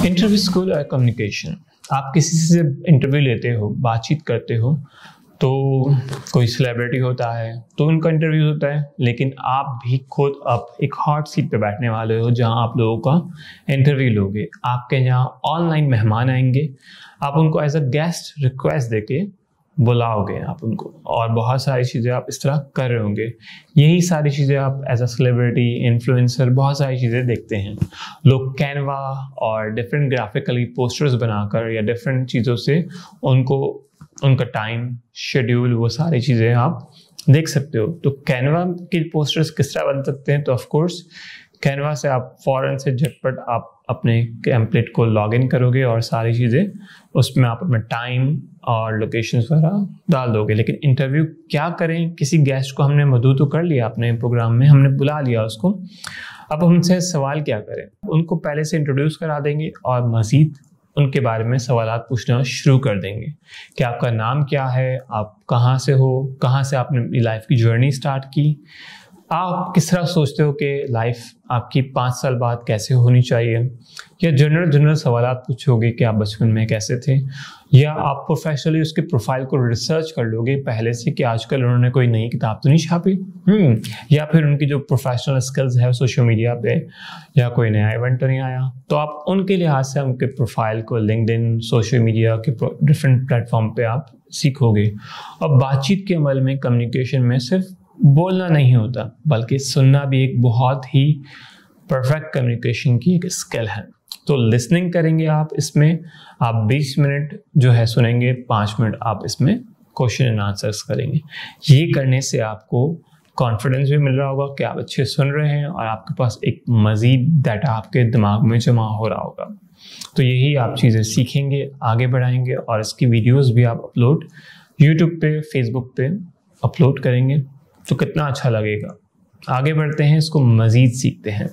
Interview skill और communication. आप किसी से इंटरव्यू लेते हो, बातचीत करते हो, तो कोई सेलिब्रिटी होता है तो उनका इंटरव्यू होता है, लेकिन आप भी खुद अब एक हॉट सीट पे बैठने वाले हो जहां आप लोगों का इंटरव्यू लोगे। आपके यहाँ ऑनलाइन मेहमान आएंगे, आप उनको एज अ गेस्ट रिक्वेस्ट देके बुलाओगे आप उनको, और बहुत सारी चीज़ें आप इस तरह कर रहे होंगे। यही सारी चीज़ें आप एज अ सेलिब्रिटी, इन्फ्लुएंसर बहुत सारी चीज़ें देखते हैं। लोग कैनवा और डिफरेंट ग्राफिकली पोस्टर्स बनाकर या डिफरेंट चीज़ों से उनको उनका टाइम शेड्यूल वो सारी चीज़ें आप देख सकते हो। तो कैनवा के पोस्टर्स किस तरह बन सकते हैं? तो ऑफ कोर्स कैनवा से आप फ़ौरन से झटपट आप अपने टेम्पलेट को लॉगिन करोगे और सारी चीज़ें उसमें आप अपना टाइम और लोकेशन वगैरह डाल दोगे। लेकिन इंटरव्यू क्या करें? किसी गेस्ट को हमने मधु तो कर लिया अपने प्रोग्राम में, हमने बुला लिया उसको, अब हमसे सवाल क्या करें? उनको पहले से इंट्रोड्यूस करा देंगे और मज़ीद उनके बारे में सवालात पूछना शुरू कर देंगे कि आपका नाम क्या है, आप कहाँ से हो, कहाँ से आपने अपनी लाइफ की जर्नी स्टार्ट की, आप किस तरह सोचते हो कि लाइफ आपकी 5 साल बाद कैसे होनी चाहिए, या जनरल सवालात पूछोगे कि आप बचपन में कैसे थे, या आप प्रोफेशनली उसके प्रोफाइल को रिसर्च कर लोगे पहले से कि आजकल उन्होंने कोई नई किताब तो नहीं छापी, या फिर उनकी जो प्रोफेशनल स्किल्स है सोशल मीडिया पे, या कोई नया इवेंट तो नहीं आया। तो आप उनके लिहाज से उनके प्रोफाइल को लिंक्डइन, सोशल मीडिया के डिफरेंट प्लेटफॉर्म पे आप सीखोगे। और बातचीत के अमल में, कम्युनिकेशन में सिर्फ बोलना नहीं होता, बल्कि सुनना भी एक बहुत ही परफेक्ट कम्युनिकेशन की एक स्किल है। तो लिसनिंग करेंगे आप इसमें, आप 20 मिनट जो है सुनेंगे, 5 मिनट आप इसमें क्वेश्चन एंड आंसर्स करेंगे। ये करने से आपको कॉन्फिडेंस भी मिल रहा होगा कि आप अच्छे सुन रहे हैं और आपके पास एक मज़ीद डाटा आपके दिमाग में जमा हो रहा होगा। तो यही आप चीज़ें सीखेंगे, आगे बढ़ाएंगे, और इसकी वीडियोज़ भी आप अपलोड यूट्यूब पे, फेसबुक पे अपलोड करेंगे तो कितना अच्छा लगेगा। आगे बढ़ते हैं, इसको मज़ीद सीखते हैं।